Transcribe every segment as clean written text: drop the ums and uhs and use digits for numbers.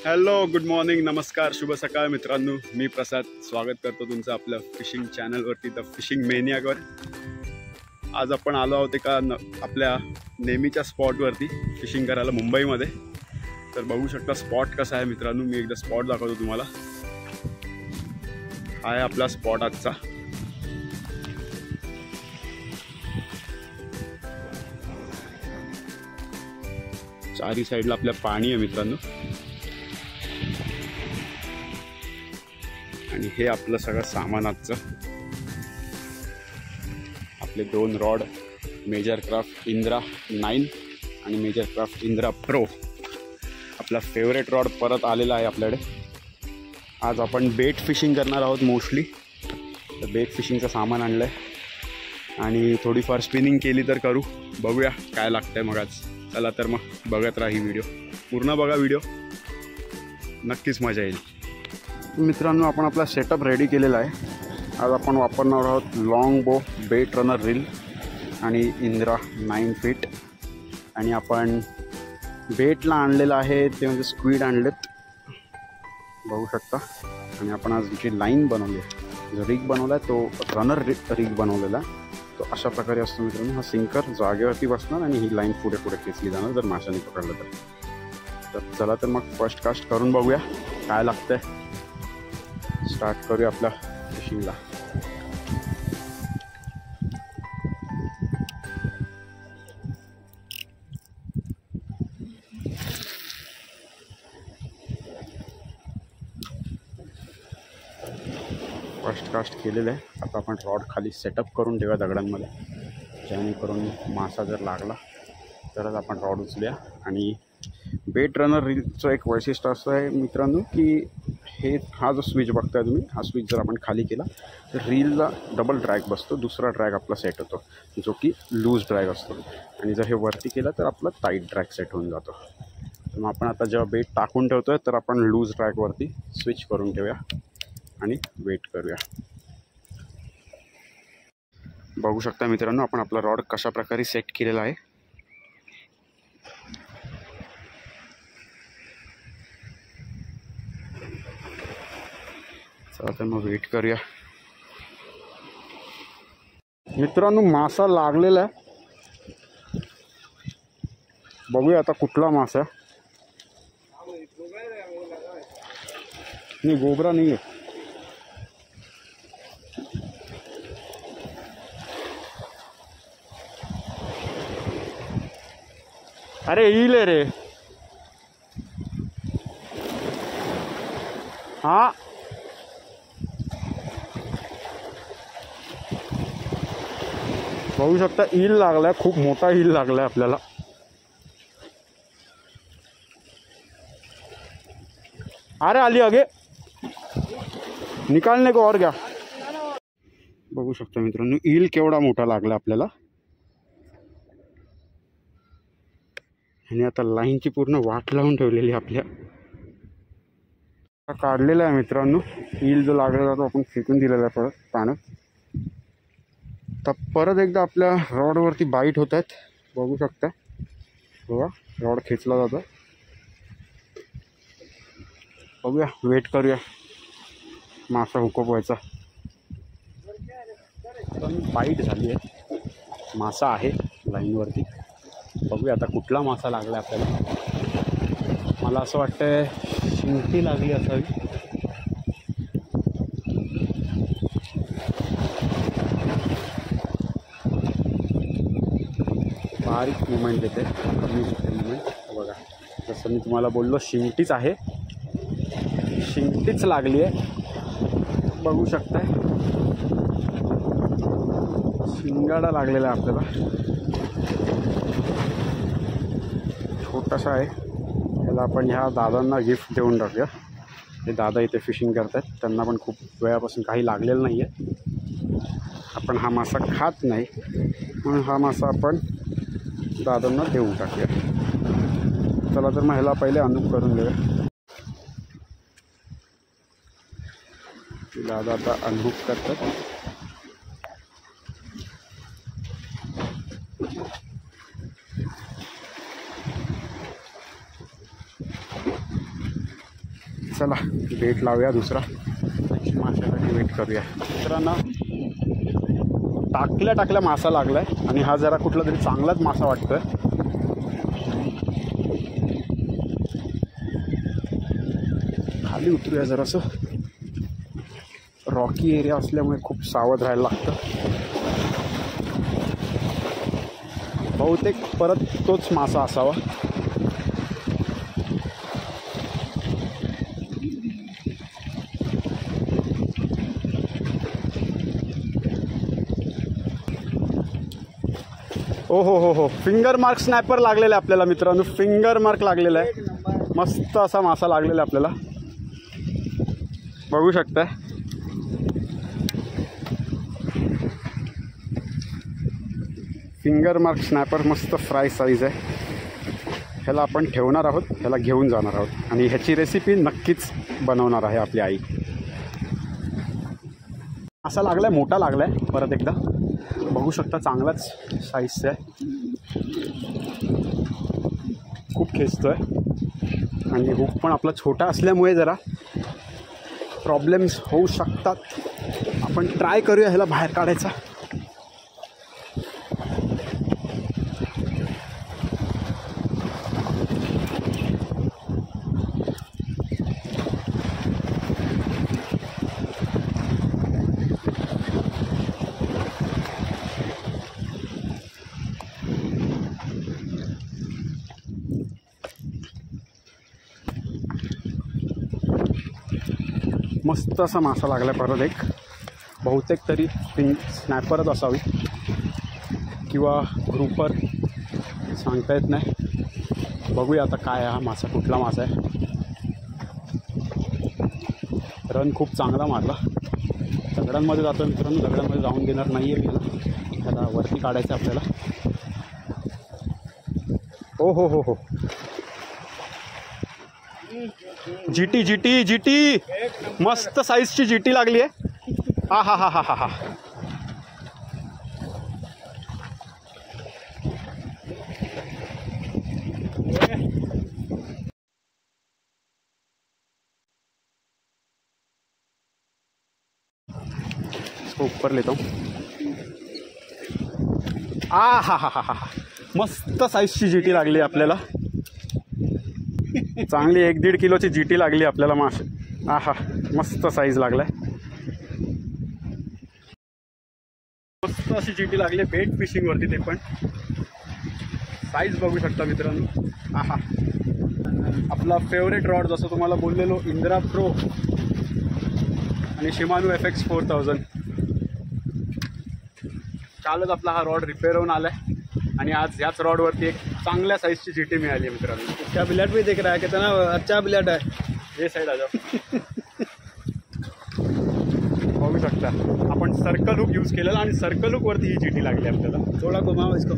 Hello, good morning, नमस्कार, शुभ सकाळ मित्रांनो. मी प्रसाद स्वागत करतो तुमचं आपलं फिशिंग चॅनलवरती, द फिशिंग मेनियाकवर. आज आपण आलो आहोत एका आपल्या नेहमीच्या स्पॉटवरती फिशिंग करायला मुंबईमध्ये. तर बघू शकता स्पॉट कसा आहे मित्रांनो. मी एकदा स्पॉट दाखवतो तुम्हाला. हा आहे आपला स्पॉट आजचा. चारी साईडला आपल्या पाणी आहे मित्रांनो. आणि हे आपलं सगळं सामान आजचं. आपले 2 रॉड, मेजर क्राफ्ट इंद्रा 9 आणि मेजर क्राफ्ट इंद्रा प्रो. आपला फेवरेट रॉड परत आलेला आहे आपल्याकडे. आज आपण बेट फिशिंग करणार आहोत मोस्टली. तर बेट फिशिंगचं सामान आणलं आहे आणि थोडीफार स्पिनिंग केली तर करू. बघूया काय लागतं आहे मग आज. चला तर मग बघत राहा ही व्हिडिओ. पूर्ण बघा व्हिडिओ, नक्कीच मजा येईल. मित्रांनो, आपण आपला सेटअप रेडी केलेला आहे. आज आपण वापरणार आहोत लॉंग बो बेट रनर रील आणि इंद्रा 9 फीट. आणि आपण बेटला आणलेलं आहे ते म्हणजे स्क्वीड आणलेत, बघू शकता. आणि आपण आज जी लाईन बनवली आहे, जो रिग बनवला आहे तो रनर रिग बनवलेला आहे. तो अशा प्रकारे असतो मित्रांनो. हा सिंकर जागेवरती बसणार आणि ही लाईन पुढे पुढे खेचली जाणार जर माशाने पकडलं तर. चला तर मग फर्स्ट कास्ट करून बघूया काय लागतंय. स्टार्ट करूया आपल्या फिशिंगला. फर्स्ट कास्ट केलेलं आहे. आता आपण रॉड खाली सेटअप करून ठेवूया दगडांमध्ये, जेणेकरून मासा जर लागला तरच आपण रॉड उचलूया. आणि बेट रनर रीलचं एक वैशिष्ट्य असं आहे मित्रांनो की हा जो स्विच बघताय तुम्ही, हा स्विच जर आपण खाली केला तर रीलला डबल ड्रॅग बसतो. दुसरा ड्रॅग आपला सेट होतो जो की लूज ड्रॅग असतो. आणि जर हे वरती केलं तर आपला टाईट ड्रॅग सेट होऊन जातो. तर मग आपण आता जेव्हा बेट टाकून ठेवतो आहे तर आपण लूज ड्रॅगवरती स्विच करून ठेवूया आणि वेट करूया. बघू शकता मित्रांनो, आपण आपला रॉड कशा प्रकारे सेट केलेला आहे. चला तर मग वेट करूया. मित्रांनो, मासा लागलेला आहे. बघूया आता कुठला मासा आहे. नाही, गोबरा नाही आहे. अरे येईल रे. हा, बघू शकता ईल लागलाय. खूप मोठा ईल लागलाय आपल्याला. अरे आली आगे, निकालने को और क्या. बघू शकता मित्रांनो, ईल केवढा मोठा लागला आपल्याला. आणि आता लाईनची पूर्ण वाट लावून ठेवलेली आपल्या. काढलेला आहे मित्रांनो. ईल जो लागलेला तो आपण फेकून दिलेला आहे परत पाण्यात. तर परत एकदा आपल्या रॉडवरती बाईट होत आहेत, बघू शकता. बघा, रॉड खेचला जातो. बघूया, वेट करूया मासा हुकअप व्हायचा. बाईट झाली आहे, मासा आहे लाईनवरती. बघूया आता कुठला मासा लागला आपल्याला. मला असं वाटतंय शिंगटी लागली असावी. बारीक मुवमेंट देते, कमी मुवमेंट. बघा, जसं मी तुम्हाला बोललो शिंगटीच आहे, शिंगटीच लागली आहे. बघू शकताय, शिंगाडा लागलेला आहे आपल्याला. छोटासा आहे. त्याला आपण ह्या दादांना गिफ्ट देऊन टाकूया. हे दादा इथे फिशिंग करतात, त्यांना पण खूप वेळापासून काही लागलेलं नाही आहे. आपण हा मासा खात नाही म्हणून हा मासा आपण दादांना देऊन टाकूया. चला तर मग ह्याला पहिले अनूप करून देऊया. दादा आता अनूप करतात. चला बेट लावूया दुसरा, माशासाठी वेट करूया. मित्रांनो टाकल्या मासा लागलाय आणि हा जरा कुठला तरी चांगलाच मासा वाटतोय. खाली उतरूया जरासं, रॉकी एरिया असल्यामुळे खूप सावध राहायला लागतं. बहुतेक परत तोच मासा असावा. ओ हो, फिंगर मार्क स्नॅपर लागलेला आहे आपल्याला मित्रांनो, फिंगर मार्क लागलेला आहे. मस्त असा मासा लागलेला आहे आपल्याला, बघू शकताय. फिंगर मार्क स्नॅपर मस्त फ्राय साईज आहे. ह्याला आपण ठेवणार आहोत, ह्याला घेऊन जाणार आहोत आणि ह्याची रेसिपी नक्कीच बनवणार आहे आपली आई. असा लागलाय, मोठा लागलाय. परत एकदा बघू शकता, चांगलाच साईजचा आहे, खूप खेचतोय आणि हुक पण आपला छोटा असल्यामुळे जरा प्रॉब्लेम्स होऊ शकतात. आपण ट्राय करूया ह्याला बाहेर काढायचा. मस्त असा मासा लागला परत एक. बहुतेक तरी स्नॅपरच असावी किंवा ग्रुपर, सांगता येत नाही. बघूया आता काय हा मासा, कुठला मासा आहे. रन खूप चांगला मारला. दगडांमध्ये जातो मित्रांनो, दगडांमध्ये जाऊन देणार नाही आहे मी. त्याला वरती काढायचं आपल्याला. ओ हो, जीटी मस्त साईजची जीटी लागली आहे. हा. इसको ऊपर लेता हूँ. हा. मस्त साईजची जीटी लागली आपल्याला, चांगली 1-1.5 किलोची जीटी लागली आपल्याला मासे. मस्त साईज लागलाय, मस्त अशी जीटी लागली बेट फिशिंग वरती. ते पण साईज बघू शकता मित्रांनो. आपला फेवरेट रॉड, जसं तुम्हाला बोललेलो, इंद्रा प्रो आणि शिमानो FX 4000. कालच आपला हा रॉड रिपेअर होऊन आलाय आणि आज याच रॉडवरती एक चांगल्या साईजची जीटी मिळाली आहे मित्रांनो. क्या बिलेट भी दिख रहा है, कितना अच्छा बिलेट है. ये साईड आ जाओ. बघू शकता आपण सर्कल हुक यूज केलेला आणि सर्कल हुक वरती ही जीटी लागली आपल्याला. थोडा घुमाओ इसको.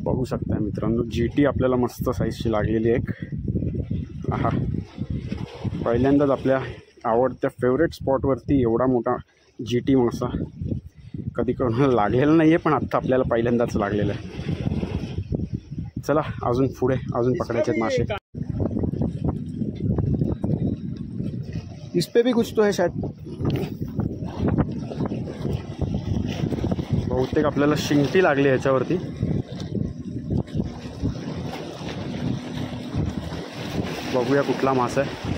बघू शकता मित्रांनो, जीटी आपल्याला मस्त साईजची लागलेली एक. पहिल्यांदाच आपल्या आवडत्या फेवरेट स्पॉटवरती एवढा मोठा जीटी मासा कधी कोणाला लागलेला नाही आहे, पण आत्ता आपल्याला पहिल्यांदाच लागलेलं आहे. चला अजून पुढे अजून पकडायचे मासे. इस पे भी कुछ तो है शायद. बहुतेक आपल्याला शिंगटी लागली ह्याच्यावरती. बघूया कुठला मासा आहे.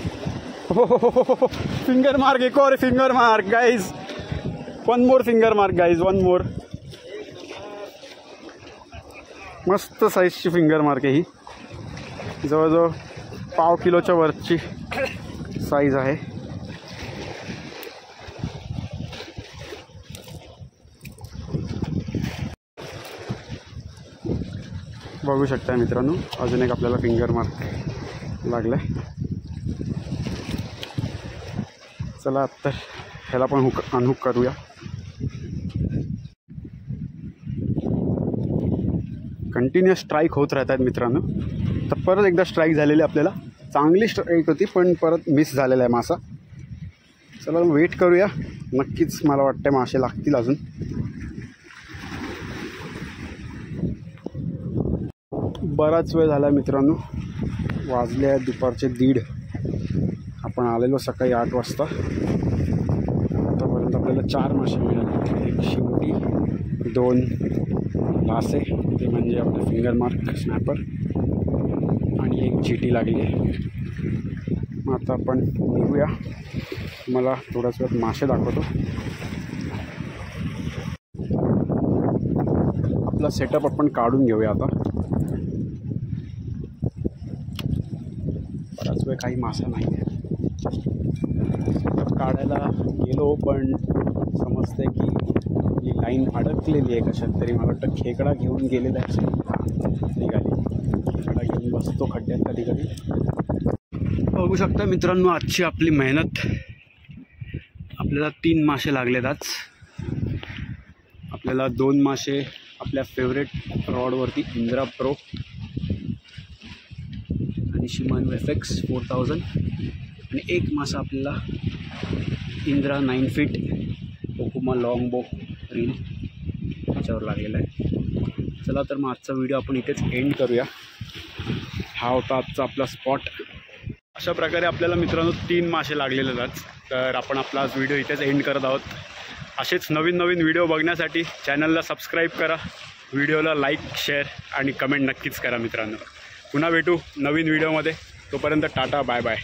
हो, फिंगर मार्क, एक और finger mark guys. One more finger mark guys, one more. मस्त साईजची फिंगर मार्क आहे ही. जवळजवळ 1/2 किलोच्या वरची साईज आहे. बघू शकता मित्रांनो, अजून एक आपल्याला फिंगर मार्क लागलाय. चला आता ह्याला पण अनहुक करूया. कंटिन्युअस स्ट्राईक होत राहतात मित्रांनो. तर परत एकदा स्ट्राईक झालेली आपल्याला, चांगली स्ट्राईक होती पण परत मिस झालेला आहे मासा. चला वेट करूया, नक्कीच मला वाटतं मासे लागतील अजून. बराच वेळ झाला मित्रांनो वाजले आहेत दुपारचे 1:30. आपण आलेलो सकाळी 8 वाजता. आतापर्यंत आपल्याला 4 मासे मिळाले. एक शिंगटी, 2 लासे ते म्हणजे आपले फिंगर मार्क स्नॅपर आणि एक जीटी लागली आहे. मग आता आपण निघूया. मला थोड्याच वेळात मासे दाखवतो. आपला सेटअप आपण काढून घेऊया आता. बराच वेळ काही मासा नाही आहे. सेटअप काढायला गेलो पण समजते की ही लाईन अडकलेली आहे कशात तरी. मला वाटतं खेकडा घेऊन गेलेला आहे निघाली. खेकडा घेऊन बसतो खड्ड्यात कधी कधी. बघू शकता मित्रांनो, आजची आपली मेहनत. आपल्याला 3 मासे लागलेत आज. आपल्याला 2 मासे आपल्या फेवरेट रॉडवरती इंद्रा प्रो आणि शिमानो FX 4000 आणि एक मासा आपल्याला इंद्रा 9 फीट ओकुमा लॉंग बो रील त्याच्यावर लागलेला आहे. चला तर मग आजचा व्हिडिओ आपण इथेच एंड करूया. हा होता आजचा आपला स्पॉट. अशा प्रकारे आपल्याला मित्रांनो 3 मासे लागलेले आहेत. तर आपण आपला आज व्हिडिओ इथेच एंड करत आहोत. असेच नवीन नवीन व्हिडिओ बघण्यासाठी चॅनलला सबस्क्राईब करा, व्हिडिओला लाईक, शेअर आणि कमेंट नक्कीच करा मित्रांनो. पुन्हा भेटू नवीन व्हिडिओमध्ये. तोपर्यंत टाटा, बाय बाय.